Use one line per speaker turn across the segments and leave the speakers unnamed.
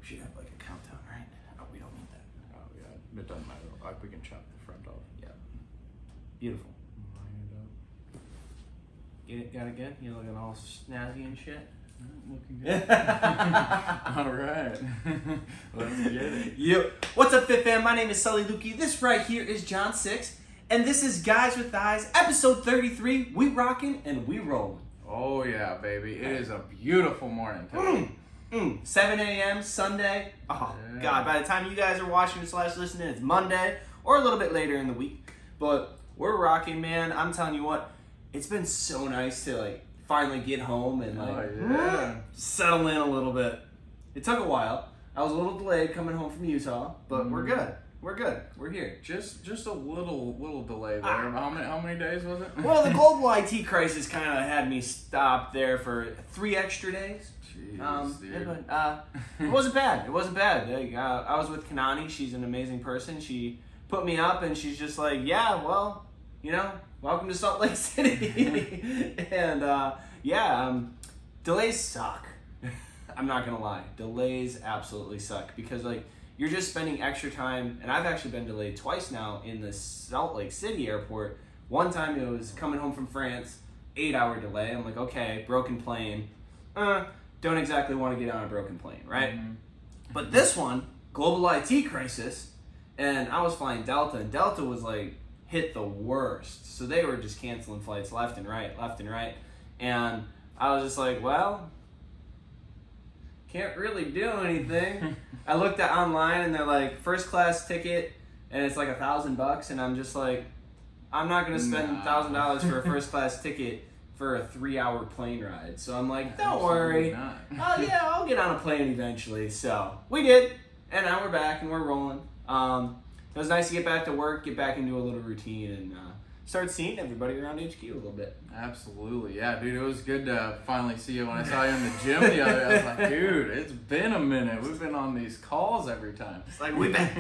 should have like a countdown, right? Oh, we don't need that.
Oh yeah, it doesn't matter. Like we can chop the front off.
Yeah. Beautiful.
Line it up.
Get it? Got it good? You looking all snazzy and shit?
Looking good. All right. Let's get it.
Yep. What's up, Fit Fam? My name is Sully Lukey. This right here is John 6. And this is Guys with Eyes, episode 33. We rocking and we rolling.
Oh yeah, baby. It is a beautiful morning today.
7 a.m. Sunday. Oh,
Yeah.
God. By the time you guys are watching / listening, it's Monday or a little bit later in the week. But we're rocking, man. I'm telling you what, it's been so nice to, like, finally get home and, like, settle in a little bit. It took a while. I was a little delayed coming home from Utah, but we're good. We're good. We're here.
Just a little delay there. How many days was it?
Well, the global IT crisis kind of had me stopped there for 3 extra days.
Jeez, dude.
It wasn't bad. It wasn't bad. Like, I was with Kanani. She's an amazing person. She put me up, and she's just like, yeah, well, you know, welcome to Salt Lake City. And delays suck. I'm not gonna lie. Delays absolutely suck because, like, you're just spending extra time, and I've actually been delayed twice now in the Salt Lake City airport. One time it was coming home from France, 8-hour delay. I'm like, okay, broken plane. Don't exactly want to get on a broken plane, right? Mm-hmm. But this one, global IT crisis, and I was flying Delta, and Delta was like hit the worst. So they were just canceling flights left and right. And I was just like, well, can't really do anything. I looked at online and they're like first class ticket and it's like $1,000 and I'm just like, I'm not gonna spend $1,000 for a first class ticket for a 3-hour plane ride. So I'm like, don't worry. I'll get on a plane eventually. So we did, and now we're back and we're rolling. It was nice to get back to work, get back into a little routine, and start seeing everybody around HQ a little bit.
Absolutely, yeah, dude. It was good to finally see you when I saw you in the gym the other day. I was like, dude, it's been a minute. We've been on these calls every time.
It's like, we back.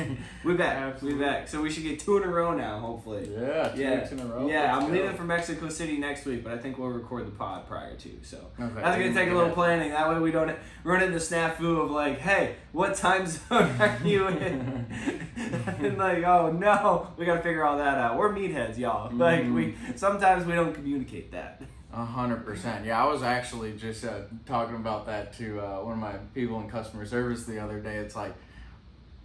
Absolutely.
We back. So we should get 2 in a row now, hopefully.
Yeah, 2 weeks in a row.
Yeah,
Let's
I'm
go.
leaving for Mexico City next week, but I think we'll record the pod prior to. So
Okay.
that's going to take a little planning. That way we don't run into snafu of like, hey, what time zone are you in? And like, oh no, we got to figure all that out. We're meatheads, y'all. Like, sometimes we don't communicate that.
100%. Yeah, I was actually just talking about that to one of my people in customer service the other day. It's like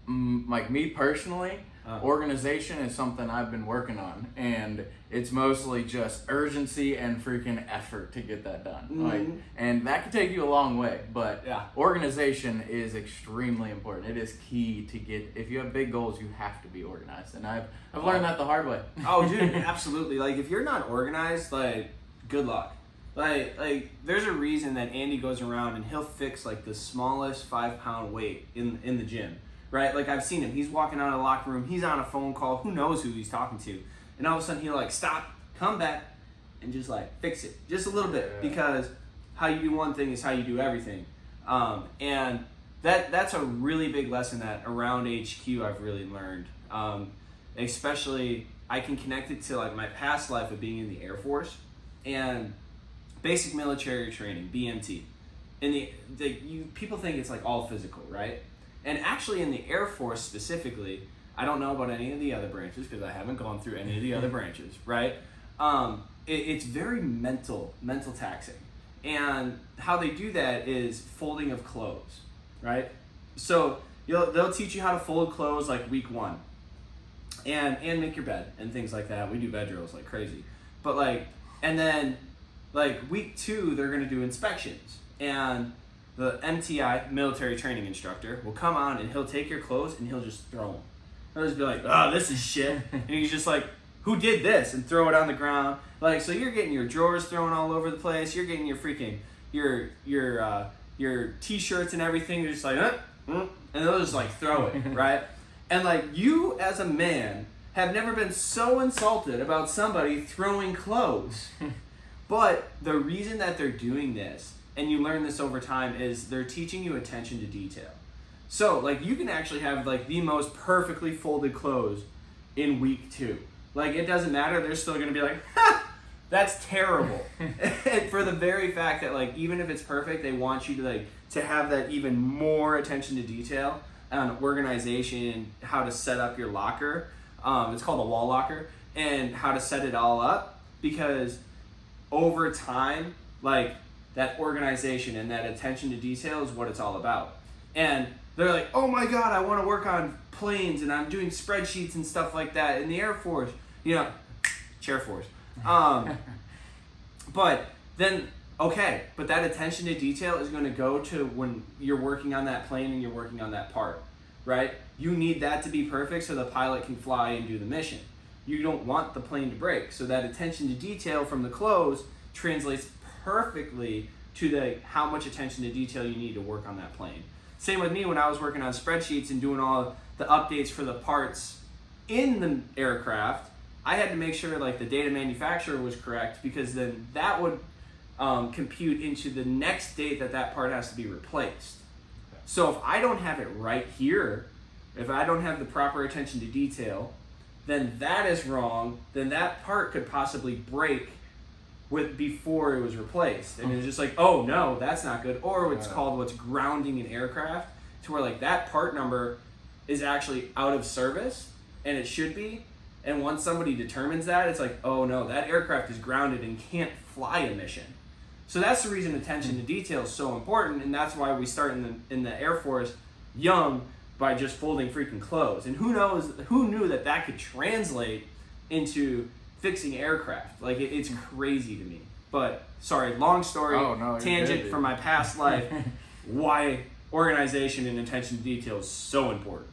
me personally, organization is something I've been working on, and it's mostly just urgency and freaking effort to get that done. Like, and that can take you a long way, but organization is extremely important. It is key to get. If you have big goals, you have to be organized, and I've learned that the hard way.
Oh, dude, absolutely. Like, if you're not organized, like, good luck. Like there's a reason that Andy goes around and he'll fix like the smallest 5-pound weight in the gym, right? Like, I've seen him. He's walking out of the locker room. He's on a phone call. Who knows who he's talking to? And all of a sudden he'll like stop, come back, and just like fix it just a little bit, because how you do one thing is how you do everything. And that's a really big lesson that around HQ I've really learned. Especially I can connect it to like my past life of being in the Air Force and basic military training, BMT. And people think it's like all physical, right? And actually in the Air Force specifically, I don't know about any of the other branches because I haven't gone through any of the other branches, right? It's very mental taxing. And how they do that is folding of clothes, right? So they'll teach you how to fold clothes like week 1. And make your bed and things like that. We do bed drills like crazy. But like, and then like week 2, they're going to do inspections. And the MTI, military training instructor, will come on and he'll take your clothes and he'll just throw them. He'll just be like, oh, this is shit. And he's just like, who did this? And throw it on the ground. Like, so you're getting your drawers thrown all over the place. You're getting your freaking, your t-shirts and everything. You're just like, and they'll just like throw it, right? And like, you as a man have never been so insulted about somebody throwing clothes. But the reason that they're doing this, and you learn this over time, is they're teaching you attention to detail. So, like, you can actually have, like, the most perfectly folded clothes in week 2. Like, it doesn't matter. They're still going to be like, ha! That's terrible. And for the very fact that like even if it's perfect, they want you to like to have that even more attention to detail on organization, how to set up your locker. It's called a wall locker, and how to set it all up, because over time, like that organization and that attention to detail is what it's all about. And they're like, oh my God, I want to work on planes and I'm doing spreadsheets and stuff like that in the Air Force, you know, Chair Force. But then, okay, but that attention to detail is going to go to when you're working on that plane and you're working on that part, right? You need that to be perfect so the pilot can fly and do the mission. You don't want the plane to break. So that attention to detail from the close translates perfectly to the how much attention to detail you need to work on that plane. Same with me when I was working on spreadsheets and doing all the updates for the parts in the aircraft. I had to make sure like the data manufacturer was correct, because then that would compute into the next date that part has to be replaced. So if I don't have it right here, if I don't have the proper attention to detail, then that is wrong. Then that part could possibly break before it was replaced, and it's just like, oh no, that's not good. Or it's called what's grounding an aircraft, to where like that part number is actually out of service and it should be. And once somebody determines that, it's like, oh no, that aircraft is grounded and can't fly a mission. So that's the reason attention to detail is so important, and that's why we start in the Air Force young by just folding freaking clothes. And who knew that could translate into fixing aircraft? Like it's crazy to me. But sorry, long story, tangent from my past life. Why organization and attention to detail is so important.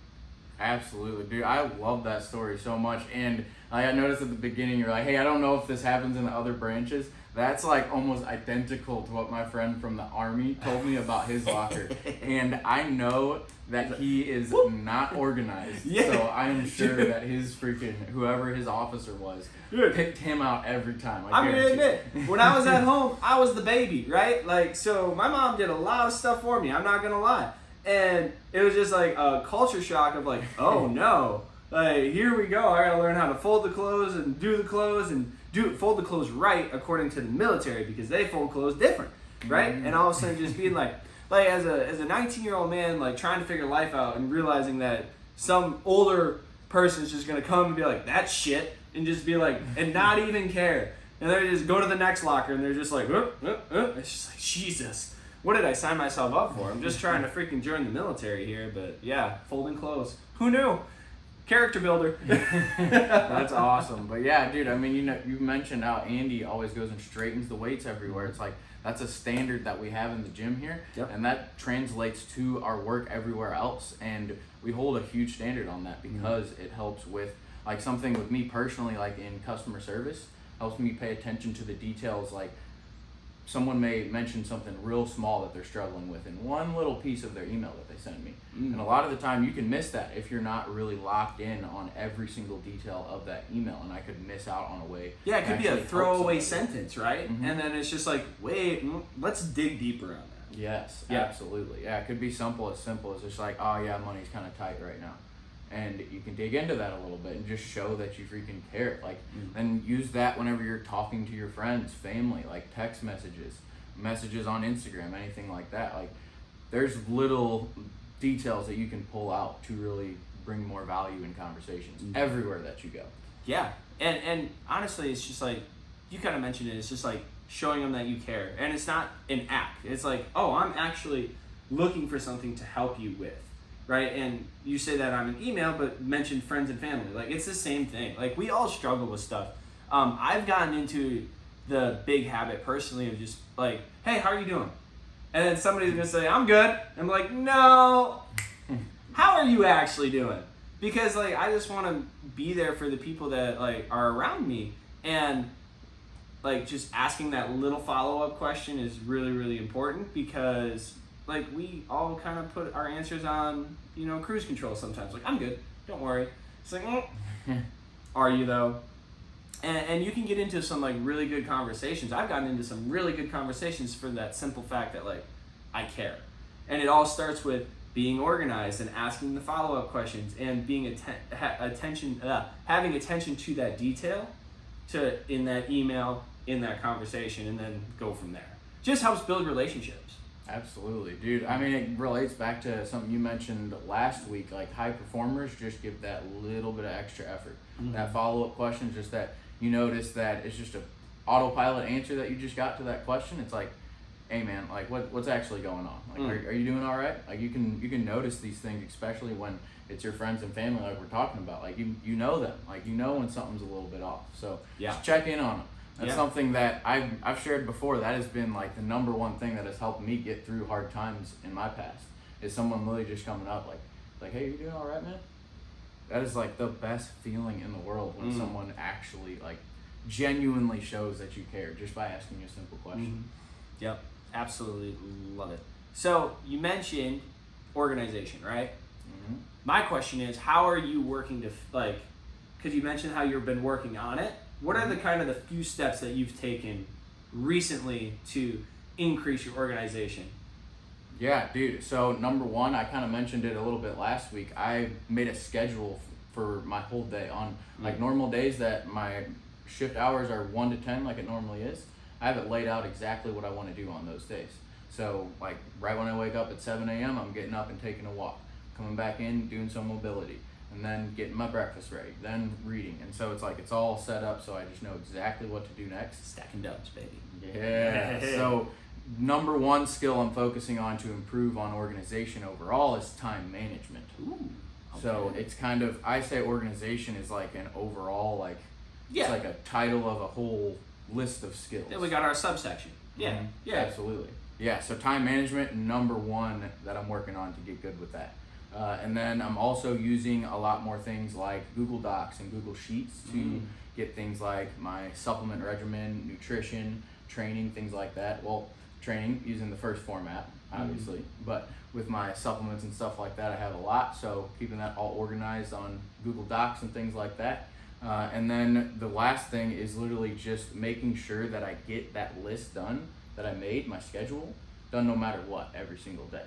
Absolutely, dude. I love that story so much. And I noticed at the beginning, you're like, hey, I don't know if this happens in the other branches. That's like almost identical to what my friend from the Army told me about his locker. And I know that he is not organized. Yeah. So I am sure that his freaking, whoever his officer was, picked him out every time.
I'm going to admit, when I was at home, I was the baby, right? Like, so my mom did a lot of stuff for me. I'm not going to lie. And it was just like a culture shock of like, oh no, like here we go. I gotta learn how to fold the clothes and do the clothes and fold the clothes right according to the military, because they fold clothes different, right? Mm-hmm. And all of a sudden just being like as a 19-year-old man, like trying to figure life out and realizing that some older person is just gonna come and be like, that's shit, and just be like, and not even care. And they just go to the next locker and they're just like, it's just like, Jesus. What did I sign myself up for? I'm just trying to freaking join the military here, but yeah, folding clothes. Who knew? Character builder.
That's awesome. But yeah, dude, I mean, you mentioned how Andy always goes and straightens the weights everywhere. It's like, that's a standard that we have in the gym here, and that translates to our work everywhere else. And we hold a huge standard on that because it helps with, like, something with me personally, like in customer service, helps me pay attention to the details. Like, someone may mention something real small that they're struggling with in one little piece of their email that they send me. And a lot of the time you can miss that if you're not really locked in on every single detail of that email, and I could miss out on a way.
Yeah, it could be a throwaway sentence, right? And then it's just like, wait, let's dig deeper on that.
Yes, absolutely. Yeah, it could be simple as just like, oh yeah, money's kind of tight right now. And you can dig into that a little bit and just show that you freaking care. Like, and use that whenever you're talking to your friends, family, like text messages on Instagram, anything like that. Like, there's little details that you can pull out to really bring more value in conversations everywhere that you go.
Yeah, and honestly, it's just like, you kind of mentioned it, it's just like showing them that you care. And it's not an act. It's like, oh, I'm actually looking for something to help you with. Right, and you say that on an email, but mention friends and family. Like, it's the same thing. Like, we all struggle with stuff. I've gotten into the big habit personally of just like, hey, how are you doing? And then somebody's gonna say, I'm good. I'm like, no, how are you actually doing? Because like, I just want to be there for the people that like are around me, and like just asking that little follow-up question is really, really important, because like, we all kind of put our answers on, cruise control sometimes. Like, I'm good, don't worry. It's like, are you though? And you can get into some like really good conversations. I've gotten into some really good conversations for that simple fact that like, I care. And it all starts with being organized and asking the follow-up questions and being having attention to that detail in that email, in that conversation and then go from there. Just helps build relationships.
Absolutely, dude. I mean, it relates back to something you mentioned last week. Like, high performers just give that little bit of extra effort. That follow-up question, just that you notice that it's just a autopilot answer that you just got to that question. It's like, hey man, like what's actually going on? Like, are you doing all right? Like, you can notice these things, especially when it's your friends and family, like we're talking about. Like, you know them. Like, you know when something's a little bit off. So just check in on them. That's something that I've shared before. That has been like the number one thing that has helped me get through hard times in my past. Is someone literally just coming up like, hey, you doing all right, man? That is like the best feeling in the world when someone actually like genuinely shows that you care just by asking you a simple question.
Yep, absolutely love it. So you mentioned organization, right? My question is, how are you working to because you mentioned how you've been working on it. What are the kind of the few steps that you've taken recently to increase your organization?
Yeah, dude. So number one, I kind of mentioned it a little bit last week. I made a schedule for my whole day on like normal days that my shift hours are 1 to 10 like it normally is. I have it laid out exactly what I want to do on those days. So like right when I wake up at 7 a.m., I'm getting up and taking a walk, coming back in, doing some mobility, and then getting my breakfast ready, then reading. And so it's like it's all set up so I just know exactly what to do next.
Stacking dubs, baby.
Yeah. So number one skill I'm focusing on to improve on organization overall is time management.
Ooh. Okay.
So it's kind of, I say organization is like an overall, like, it's like a title of a whole list of skills.
Then we got our subsection. Yeah. Yeah.
Absolutely. Yeah, so time management, number one that I'm working on to get good with that. And then I'm also using a lot more things like Google Docs and Google Sheets to get things like my supplement regimen, nutrition, training, things like that. Well, training using the first format, obviously, but with my supplements and stuff like that, I have a lot. So keeping that all organized on Google Docs and things like that. And then the last thing is literally just making sure that I get that list done that I made, my schedule, done no matter what, every single day.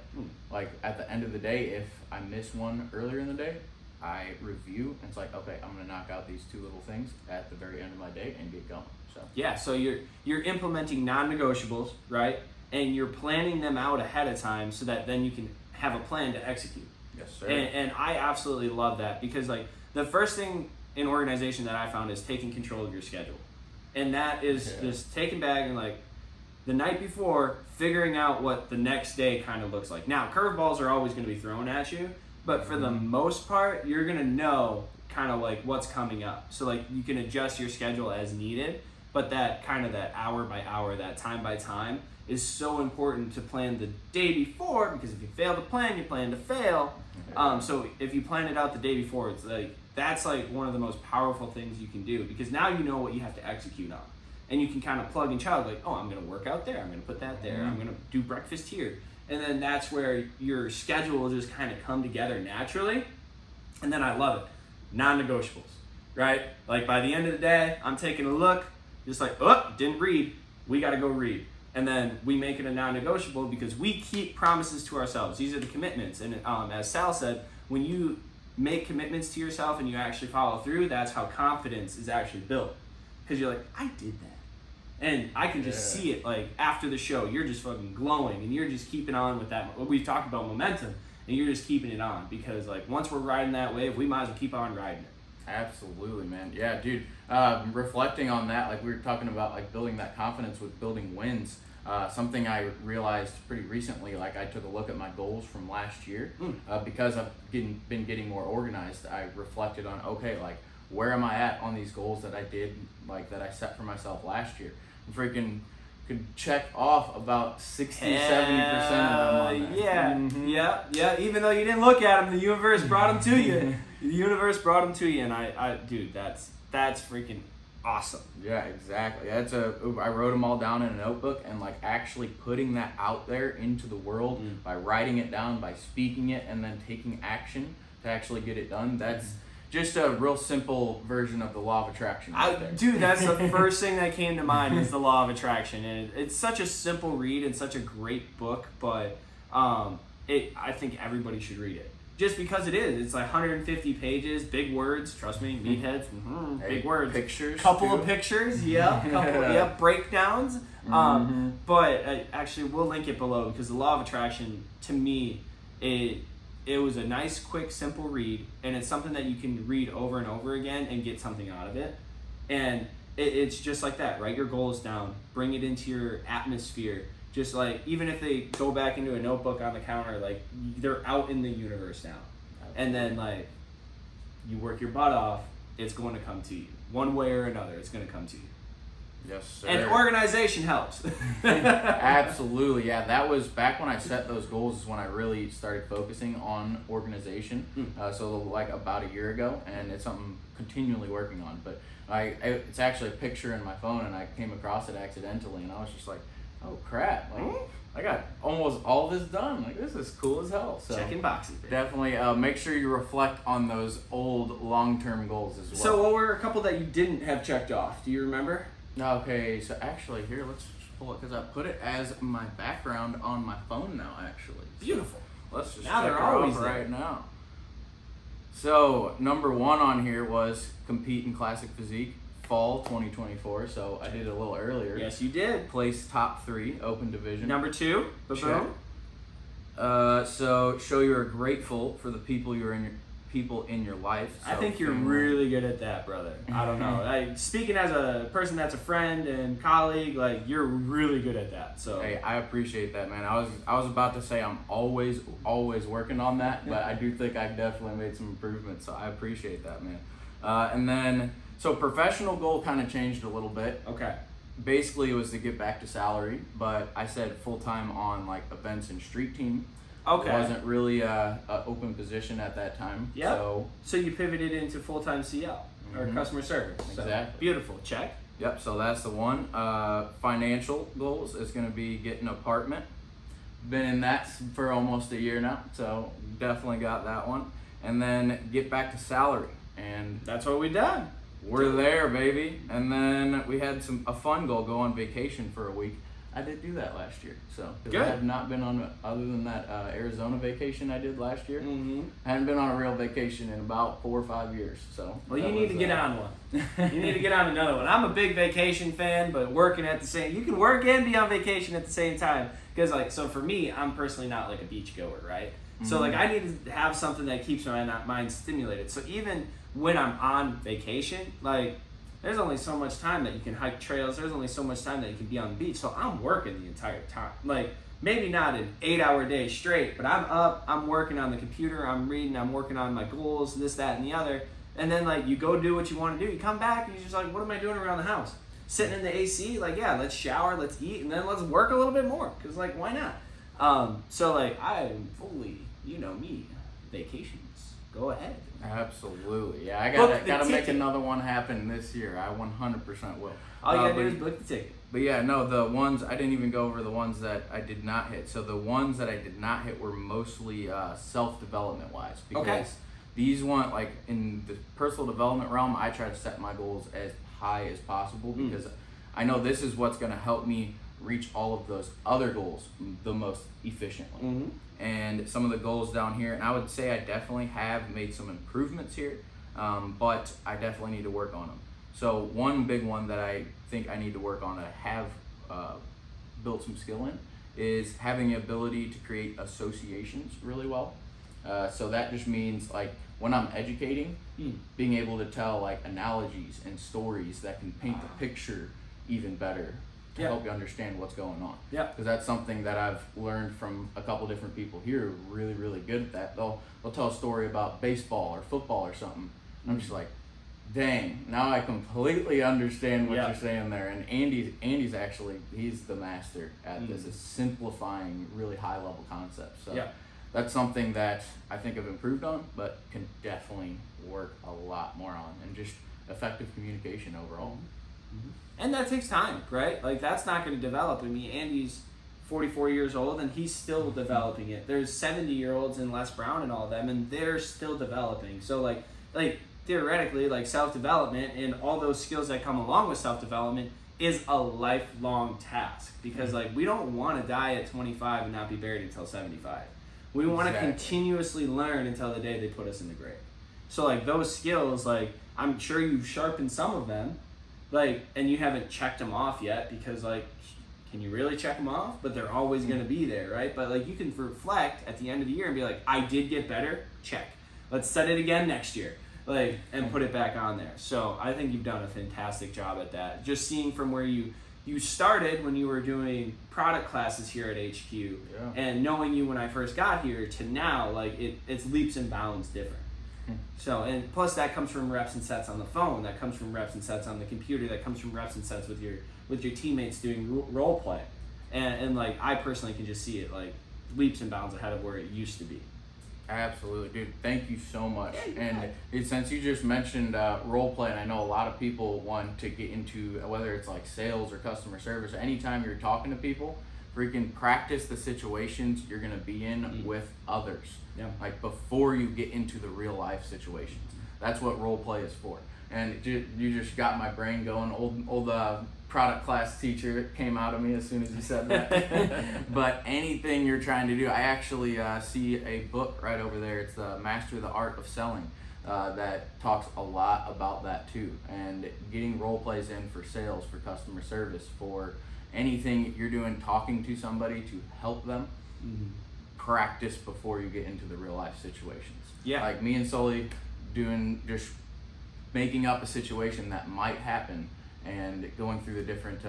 Like at the end of the day, if I miss one earlier in the day, I review and it's like, okay, I'm gonna knock out these two little things at the very end of my day and get going. So
yeah, so you're implementing non-negotiables, right? And you're planning them out ahead of time so that then you can have a plan to execute.
Yes, sir.
And I absolutely love that because like the first thing in organization that I found is taking control of your schedule. And that is just taking back and like the night before figuring out what the next day kind of looks like. Now, curveballs are always going to be thrown at you, but for the most part, you're going to know kind of like what's coming up. So like you can adjust your schedule as needed, but that kind of that hour by hour, that time by time is so important to plan the day before, because if you fail to plan, you plan to fail. So if you plan it out the day before, it's like that's like one of the most powerful things you can do, because now you know what you have to execute on. And you can kind of plug and chug, like, oh, I'm going to work out there, I'm going to put that there, I'm going to do breakfast here. And then that's where your schedule will just kind of come together naturally. And then I love it. Non-negotiables, right? Like by the end of the day, I'm taking a look, just like, oh, didn't read, we got to go read. And then we make it a non-negotiable because we keep promises to ourselves. These are the commitments. And as Sal said, when you make commitments to yourself and you actually follow through, that's how confidence is actually built. Because you're like, I did that. And I can just see it, like, after the show, you're just fucking glowing, and you're just keeping on with that. We've talked about momentum, and you're just keeping it on, because, like, once we're riding that wave, we might as well keep on riding it.
Absolutely, man. Yeah, dude, reflecting on that, like, we were talking about, like, building that confidence with building wins. Something I realized pretty recently, like, I took a look at my goals from last year. Because I've been getting more organized, I reflected on, okay, like, where am I at on these goals that I did, like, that I set for myself last year? Freaking could check off about 60, 70% of them on that.
Yeah. Even though you didn't look at them, the universe brought them to you. The universe brought them to you, and dude, that's freaking awesome.
Yeah, exactly. I wrote them all down in a notebook, and like actually putting that out there into the world by writing it down, by speaking it, and then taking action to actually get it done. That's just a real simple version of the law of attraction.
Dude, that's the first thing that came to mind is the law of attraction. And it's such a simple read and such a great book, but I think everybody should read it. just because it is. It's like 150 pages, big words. Trust me, meatheads, big words.
Pictures.
Couple of pictures, breakdowns. But actually, we'll link it below because the Law of Attraction, to me, it was a nice, quick, simple read, and it's something that you can read over and over again and get something out of it. And it's just like that. Write your goals down. Bring it into your atmosphere. Just like, even if they go back into a notebook on the counter, like, they're out in the universe now. And then, like, you work your butt off, it's going to come to you. One way or another, it's going to come to you.
Yes, sir.
And organization helps.
Absolutely, yeah. That was back when I set those goals is when I really started focusing on organization. So like about a year ago, and it's something I'm continually working on. But it's actually a picture in my phone, and I came across it accidentally, and I was just like, oh crap, like I got almost all this done. Like, this is cool as hell. So
checking boxes, baby.
Definitely make sure you reflect on those old long-term goals as well.
So what were a couple that you didn't have checked off? Do you remember?
Okay, so actually here, let's just pull it because I put it as my background on my phone now. Actually,
Beautiful.
let's just
Now
check
they're
it
always
off
there.
right now. So number 1 on here was compete in classic physique fall 2024. So I did it a little earlier.
Yes, you did.
Place top 3 open division.
Number 2.
Check. So show you're grateful for the people in your life. So
I think you're really good at that, brother. I don't know. Speaking as a person that's a friend and colleague, like, you're really good at that. So
hey, I appreciate that, man. I was about to say I'm always working on that, but I do think I've definitely made some improvements. So I appreciate that, man. And then so professional goal kind of changed a little bit.
Okay.
Basically, it was to get back to salary, but I said full time on like events and street team.
Okay.
It wasn't really a open position at that time.
Yeah.
So
you pivoted into full-time CL or customer service. So,
exactly.
Beautiful. Check.
Yep. So that's the one. Financial goals is going to be get an apartment. Been in that for almost a year now, so definitely got that one. And then get back to salary, and
That's what we done.
we're there, baby. And then we had a fun goal, go on vacation for a week. I did do that last year, so 'cause
Good.
I have not been on other than that Arizona vacation I did last year.
Mm-hmm.
I hadn't been on a real vacation in about 4 or 5 years. So
Well, you need to get on one. You need to get on another one. I'm a big vacation fan, but working at the same, you can work and be on vacation at the same time. Because like, so for me, I'm personally not like a beach goer, right? So like, I need to have something that keeps my mind stimulated. So even when I'm on vacation, like, there's only so much time that you can hike trails. There's only so much time that you can be on the beach. So I'm working the entire time. Like, maybe not an 8-hour day straight, but I'm up, I'm working on the computer, I'm reading, I'm working on my goals, this, that, and the other. And then like, you go do what you want to do. You come back and you're just like, what am I doing around the house? Sitting in the AC, like, yeah, let's shower, let's eat, and then let's work a little bit more. Cause like, why not? So like, I am fully, you know me, vacations. Go ahead.
Absolutely, yeah. I
Book the
gotta make
ticket.
another one happen this year. I 100% will.
All you gotta do
but-
is book the ticket.
But yeah, no, the ones I didn't even go over the ones that I did not hit. So the ones that I did not hit were mostly self-development wise, because
Okay.
these one, like in the personal development realm, I try to set my goals as high as possible because I know this is what's going to help me reach all of those other goals the most efficiently.
Mm-hmm.
And some of the goals down here, and I would say I definitely have made some improvements here, but I definitely need to work on them. So one big one that I think I need to work on, I have built some skill in, is having the ability to create associations really well. So that just means like when I'm educating, being able to tell like analogies and stories that can paint the picture even better to help you understand what's going on.
Yeah.
Because that's something that I've learned from a couple different people here who are really, really good at that. They'll tell a story about baseball or football or something. And I'm just like, dang, now I completely understand what you're saying there. And Andy's actually, he's the master at this, is simplifying really high level concepts. So that's something that I think I've improved on, but can definitely work a lot more on, and just effective communication overall.
And that takes time, right? Like, that's not going to develop. I mean, Andy's 44 years old and he's still developing it. There's 70-year-olds in Les Brown and all of them, and they're still developing. So like theoretically, like, self-development and all those skills that come along with self-development is a lifelong task, because like, we don't want to die at 25 and not be buried until 75. We want to
Exactly.
continuously learn until the day they put us in the grave. So like those skills, like I'm sure you've sharpened some of them, like, and you haven't checked them off yet because like, can you really check them off? But they're always going to be there, right? But like you can reflect at the end of the year and be like, I did get better, check. Let's set it again next year, like, and put it back on there. So I think you've done a fantastic job at that. Just seeing from where you started when you were doing product classes here at HQ, and knowing you when I first got here to now, like it's leaps and bounds different. So, and plus that comes from reps and sets on the phone, that comes from reps and sets on the computer, that comes from reps and sets with your teammates doing role play. And like I personally can just see it like leaps and bounds ahead of where it used to be.
Absolutely, dude. Thank you so much.
Yeah,
And since you just mentioned role play, and I know a lot of people want to get into whether it's like sales or customer service, anytime you're talking to people, freaking practice the situations you're going to be in with others.
Yeah.
Like before you get into the real life situations. That's what role play is for. And you just got my brain going. Old product class teacher came out of me as soon as you said that. But anything you're trying to do, I actually see a book right over there. It's the Master the Art of Selling that talks a lot about that too. And getting role plays in for sales, for customer service, for anything you're doing, talking to somebody to help them. Practice before you get into the real life situations.
Yeah.
Like me and Sully doing just making up a situation that might happen and going through the different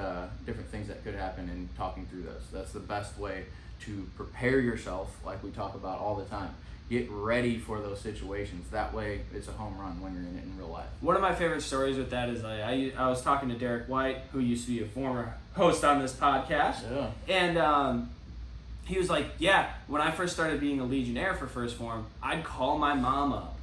things that could happen and talking through those. That's the best way to prepare yourself, like we talk about all the time. Get ready for those situations. That way it's a home run when you're in it in real life.
One of my favorite stories with that is I was talking to Derek White, who used to be a former host on this podcast.
Yeah.
And he was like, yeah, when I first started being a Legionnaire for First Form, I'd call my mom up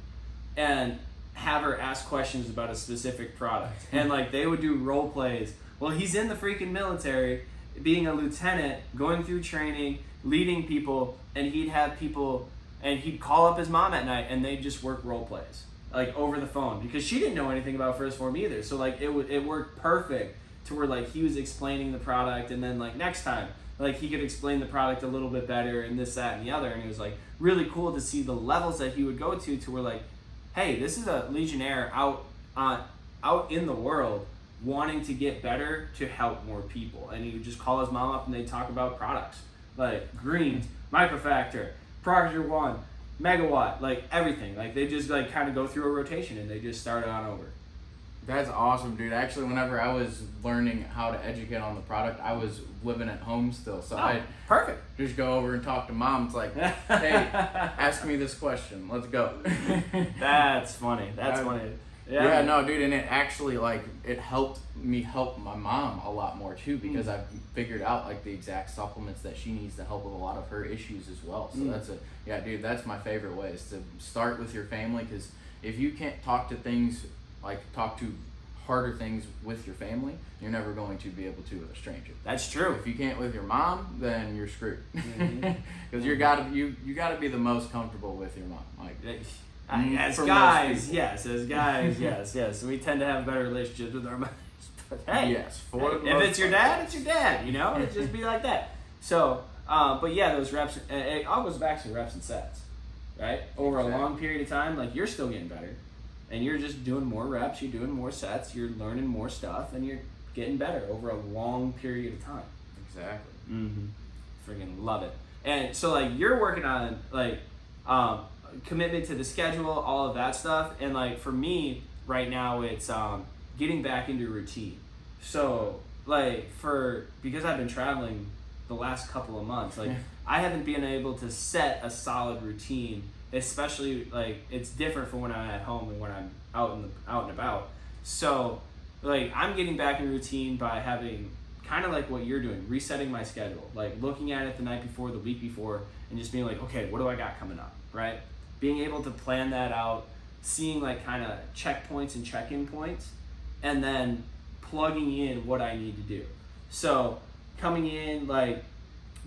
and have her ask questions about a specific product. And like they would do role plays. Well, he's in the freaking military, being a lieutenant, going through training, leading people, and he'd have people, and he'd call up his mom at night and they'd just work role plays, like over the phone, because she didn't know anything about First Form either. So like it worked perfect to where like he was explaining the product, and then like next time, like he could explain the product a little bit better and this, that, and the other. And it was like really cool to see the levels that he would go to where like, hey, this is a Legionnaire out in the world wanting to get better to help more people. And he would just call his mom up and they'd talk about products like greens, microfactor, Proctor 1, megawatt, like everything. Like they just like kind of go through a rotation and they just started on over.
That's awesome, dude. Actually, whenever I was learning how to educate on the product, I was living at home still. So I
perfect.
Just go over and talk to mom. It's like, hey, ask me this question. Let's go.
That's funny. That's funny.
Yeah, no, dude, and it actually, like, it helped me help my mom a lot more, too, because I've figured out, like, the exact supplements that she needs to help with a lot of her issues as well. So dude, that's my favorite way, is to start with your family, because if you can't talk to harder things with your family, you're never going to be able to with a stranger.
That's true.
If you can't with your mom, then you're screwed. Because you gotta be the most comfortable with your mom. Like,
as guys, yes. We tend to have better relationships with our mothers. But hey,
yes,
if it's your dad, it's your dad. You know, it just be like that. So, but yeah, those reps. It all goes back to reps and sets, right? Over a long period of time, like you're still getting better, and you're just doing more reps. You're doing more sets. You're learning more stuff, and you're getting better over a long period of time.
Exactly.
Freaking love it. And so, like, you're working on like. Commitment to the schedule, all of that stuff. And like for me right now, it's getting back into routine. So like because I've been traveling the last couple of months, like I haven't been able to set a solid routine, especially like it's different from when I'm at home and when I'm out and about. So like I'm getting back in routine by having kind of like what you're doing, resetting my schedule, like looking at it the night before, the week before, and just being like, okay, what do I got coming up, right? Being able to plan that out, seeing like kind of checkpoints and check-in points, and then plugging in what I need to do. So coming in like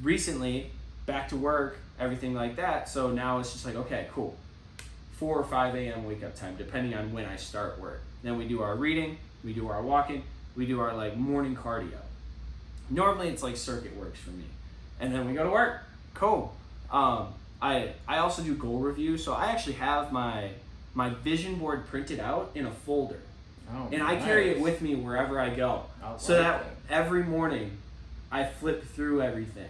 recently, back to work, everything like that. So now it's just like, okay, cool. 4 or 5 a.m. wake up time, depending on when I start work. Then we do our reading, we do our walking, we do our like morning cardio. Normally it's like circuit works for me. And then we go to work. Cool. I also do goal review. So I actually have my vision board printed out in a folder.
Oh,
and I carry it with me wherever I go. So that every morning I flip through everything.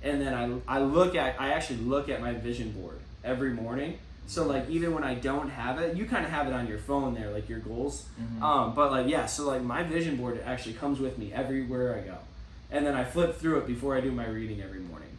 And then I actually look at my vision board every morning. So like even when I don't have it, you kind of have it on your phone there, like your goals. But like so like my vision board actually comes with me everywhere I go. And then I flip through it before I do my reading every morning.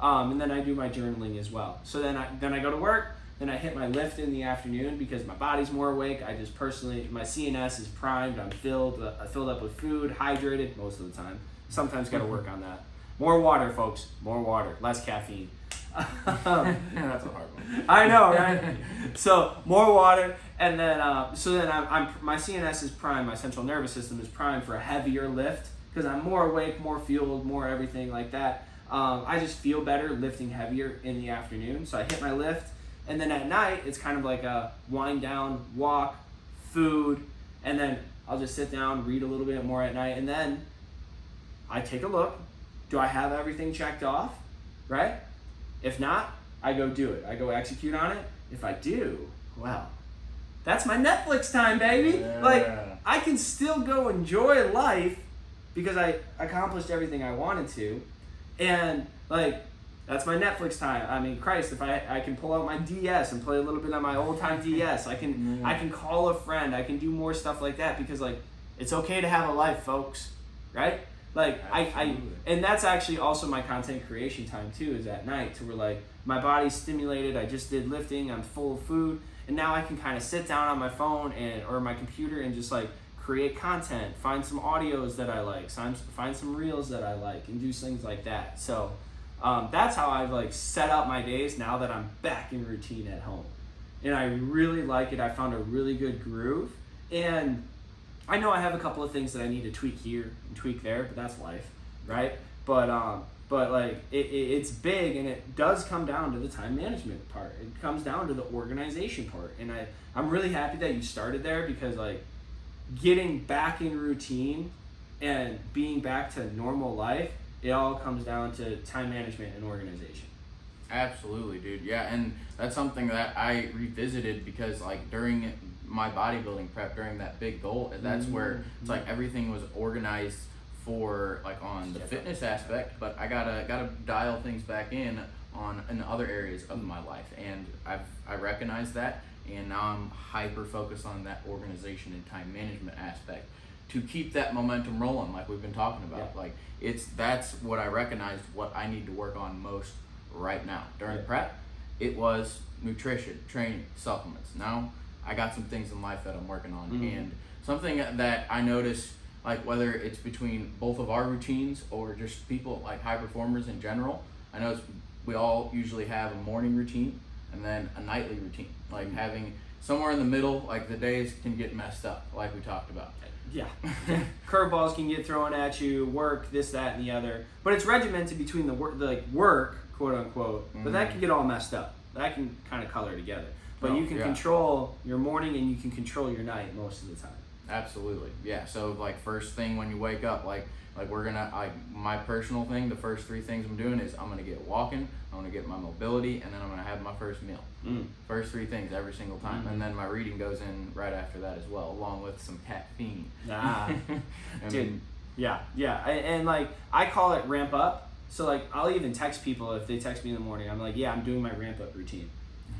And then I do my journaling as well. So then I go to work. Then I hit my lift in the afternoon because my body's more awake. I just personally, my CNS is primed. I'm filled up with food, hydrated most of the time. Sometimes got to work on that. More water, folks. More water. Less caffeine.
That's a hard one.
I know, right? So more water, and then I'm my CNS is primed. My central nervous system is primed for a heavier lift because I'm more awake, more fueled, more everything like that. I just feel better lifting heavier in the afternoon. So I hit my lift. And then at night, it's kind of like a wind down, walk, food, and then I'll just sit down, read a little bit more at night, and then I take a look. Do I have everything checked off, right? If not, I go do it. I go execute on it. If I do, well, that's my Netflix time, baby.
Yeah.
Like, I can still go enjoy life because I accomplished everything I wanted to, and like, that's my Netflix time. I mean, Christ, if I can pull out my DS and play a little bit on my old time DS, I can call a friend. I can do more stuff like that because like it's okay to have a life, folks, right? Like and that's actually also my content creation time too. Is at night to where like my body's stimulated. I just did lifting. I'm full of food, and now I can kind of sit down on my phone or my computer and just like create content, find some audios that I like, find some reels that I like, and do things like that. So. That's how I've like set up my days now that I'm back in routine at home, and I really like it. I found a really good groove, and I know I have a couple of things that I need to tweak here and tweak there, but that's life, right? But like it's big, and it does come down to the time management part. It comes down to the organization part, and I'm really happy that you started there because like getting back in routine and being back to normal life. It all comes down to time management and organization.
Absolutely, dude. Yeah, and that's something that I revisited because like during my bodybuilding prep, during that big goal, that's where it's like everything was organized for like on the fitness aspect, but I gotta dial things back in other areas of my life, and I recognize that, and now I'm hyper focused on that organization and time management aspect to keep that momentum rolling, like we've been talking about. Like that's what I recognized what I need to work on most right now. During prep, it was nutrition, training, supplements. Now I got some things in life that I'm working on, and something that I notice, like whether it's between both of our routines or just people like high performers in general, I know we all usually have a morning routine and then a nightly routine. Like having somewhere in the middle, like the days can get messed up, like we talked about.
Yeah. Curveballs can get thrown at you, work, this, that, and the other. But it's regimented between the work, quote unquote, but that can get all messed up. That can kind of color together. But you can control your morning and you can control your night most of the time.
Absolutely. Yeah. So like first thing when you wake up, like we're gonna, my personal thing, the first 3 things I'm doing is I'm gonna get walking, I'm gonna get my mobility, and then I'm gonna have my first meal. First 3 things every single time, and then my reading goes in right after that as well, along with some caffeine.
Dude, yeah, and like I call it ramp up. So like I'll even text people if they text me in the morning. I'm like, yeah, I'm doing my ramp up routine,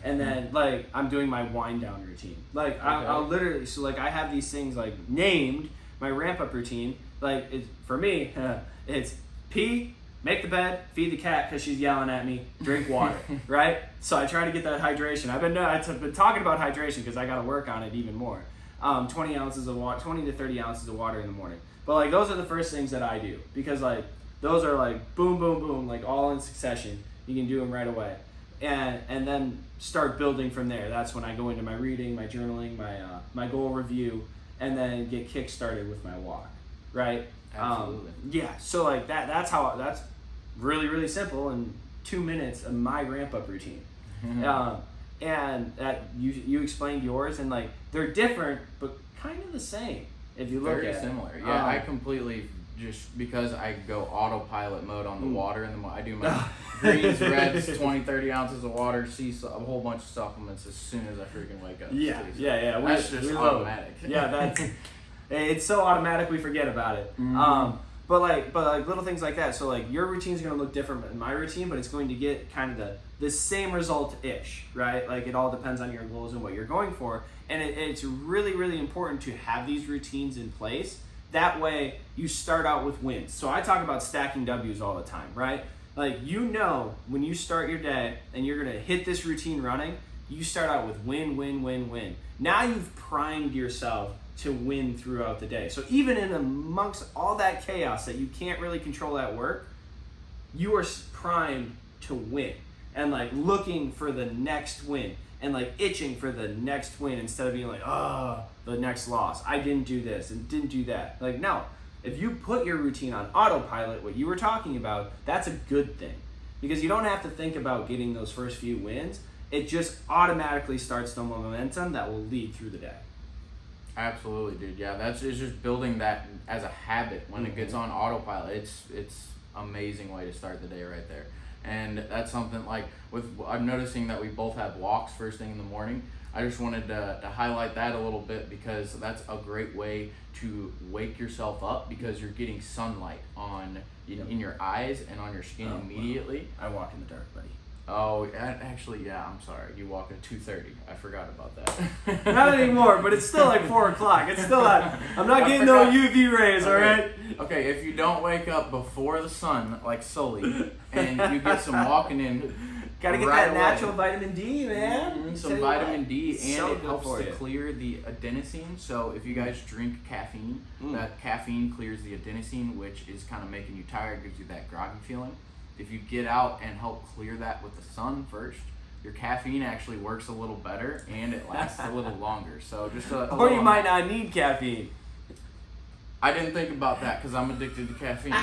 and then like I'm doing my wind down routine. Like I'll literally, so like I have these things like named my ramp up routine. Like for me, it's pee, make the bed, feed the cat because she's yelling at me, drink water, right? So I try to get that hydration. I've been talking about hydration because I got to work on it even more. 20 ounces of water, 20 to 30 ounces of water in the morning. But like those are the first things that I do because like those are like boom, boom, boom, like all in succession. You can do them right away, and then start building from there. That's when I go into my reading, my journaling, my goal review, and then get kick started with my walk. Right.
Absolutely.
Yeah. So like that's really, really simple in 2 minutes of my ramp up routine. And that you explained yours, and like they're different but kind of the same if you look
very
at
similar.
it.
Yeah, I completely just because I go autopilot mode on the water and I do my greens, reds, 20, 30 ounces of water, a whole bunch of supplements as soon as I freaking wake up.
Yeah,
too. So
yeah.
That's just automatic.
Yeah, it's so automatic we forget about it. But like little things like that. So like your routine is going to look different than my routine, but it's going to get kind of the same result-ish, right? Like it all depends on your goals and what you're going for. And it's really, really important to have these routines in place. That way you start out with wins. So I talk about stacking W's all the time, right? Like when you start your day and you're going to hit this routine running, you start out with win, win, win, win. Now you've primed yourself to win throughout the day. So even in amongst all that chaos that you can't really control at work, you are primed to win and like looking for the next win and like itching for the next win instead of being like, the next loss. I didn't do this and didn't do that. Like, no, if you put your routine on autopilot, what you were talking about, that's a good thing because you don't have to think about getting those first few wins. It just automatically starts the momentum that will lead through the day.
Absolutely, dude. Yeah, it's just building that as a habit when it gets on autopilot. It's amazing way to start the day right there. And that's something like I'm noticing that we both have walks first thing in the morning. I just wanted to highlight that a little bit because that's a great way to wake yourself up because you're getting sunlight in your eyes and on your skin immediately.
Wow. I walk in the dark, buddy.
Oh, actually, yeah, I'm sorry. You walk at 2:30. I forgot about that.
Not anymore, but it's still like 4 o'clock. It's still I'm not getting no UV rays, all right?
Okay, if you don't wake up before the sun, like Sully, and you get some walking in,
gotta get that natural vitamin D, man.
Some vitamin D, and
so
it
good
helps
for
to
you.
clear the adenosine. So if you guys drink caffeine, that caffeine clears the adenosine, which is kind of making you tired, gives you that groggy feeling. If you get out and help clear that with the sun first, your caffeine actually works a little better and it lasts a little longer. So just
or you might not need caffeine.
I didn't think about that because I'm addicted to caffeine.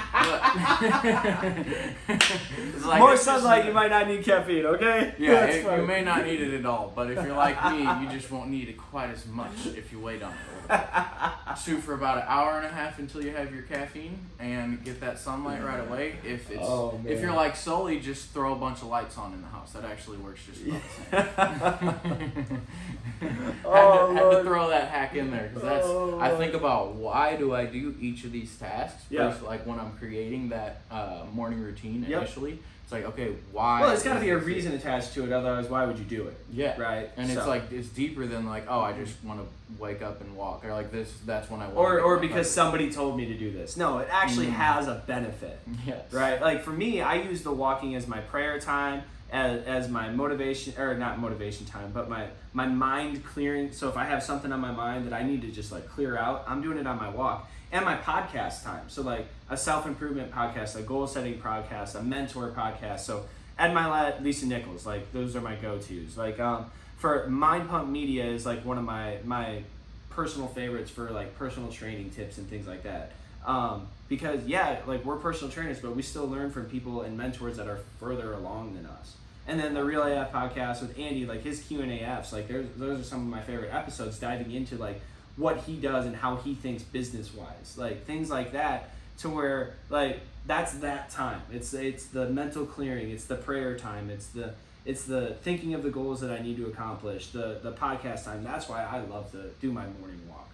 It's like,
more sunlight, you might not need caffeine, okay?
Yeah, you may not need it at all, but if you're like me, you just won't need it quite as much if you wait on it a little bit. Shoot for about an hour and a half until you have your caffeine and get that sunlight right away. If you're like Sully, just throw a bunch of lights on in the house. That actually works just about the same. had to throw that hack in there because I think about why do I do each of these tasks. First, like when I'm creating that morning routine initially, it's like, okay, why?
Well, it's got to be a reason attached to it. Otherwise, why would you do it?
Yeah.
Right.
And it's deeper than like, I just want to wake up and walk, or like this. That's when I want.
Or because somebody told me to do this. No, it actually has a benefit.
Yes.
Right. Like for me, I use the walking as my prayer time, as my motivation, or not motivation time, but my mind clearing. So if I have something on my mind that I need to just like clear out, I'm doing it on my walk. And my podcast time. So like a self-improvement podcast, a goal-setting podcast, a mentor podcast. So Ed Milet, Lisa Nichols, like those are my go-tos. Like for Mind Pump Media is like one of my personal favorites for like personal training tips and things like that. Because like we're personal trainers, but we still learn from people and mentors that are further along than us. And then the Real AF podcast with Andy, like his Q&A-Fs, like those are some of my favorite episodes, diving into like what he does and how he thinks business-wise, like things like that, to where like that's that time. It's the mental clearing, it's the prayer time, it's the thinking of the goals that I need to accomplish, the podcast time. That's why I love to do my morning walk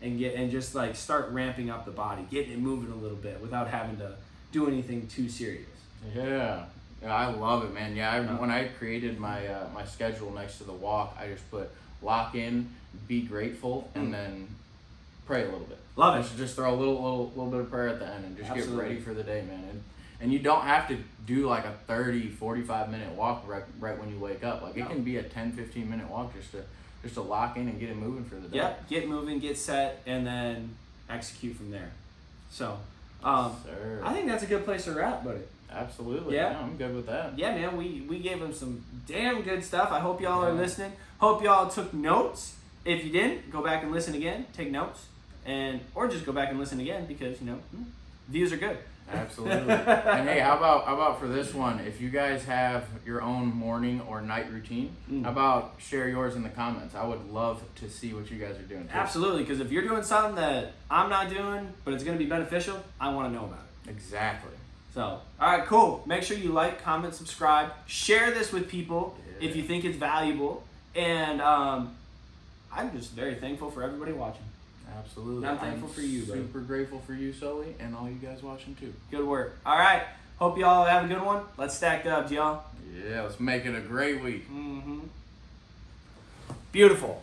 and just like start ramping up the body, getting it moving a little bit without having to do anything too serious.
Yeah, I love it, man. Yeah, when I created my my schedule next to the walk, I just put lock in, be grateful, and then pray a little bit.
Love it.
Just throw a little bit of prayer at the end and just get ready for the day, man. And you don't have to do like a 30, 45 minute walk right when you wake up. Like it can be a 10, 15 minute walk just to lock in and get it moving for the day.
Yep, get moving, get set, and then execute from there. So, I think that's a good place to wrap, buddy.
Absolutely.
Yeah,
I'm good with that.
Yeah, man, we gave them some damn good stuff. I hope y'all are listening. Hope y'all took notes. If you didn't, go back and listen again. Take notes, or just go back and listen again because views are good.
Absolutely. And hey, how about for this one? If you guys have your own morning or night routine, how about share yours in the comments? I would love to see what you guys are doing too.
Absolutely, because if you're doing something that I'm not doing, but it's going to be beneficial, I want to know about it.
Exactly.
So, all right, cool. Make sure you like, comment, subscribe, share this with people if you think it's valuable, and I'm just very thankful for everybody watching.
Absolutely.
I'm thankful for you, buddy.
Super grateful for you, Sully, and all you guys watching too.
Good work. All right. Hope y'all have a good one. Let's stack dubs, y'all.
Yeah, let's make it a great week.
Beautiful.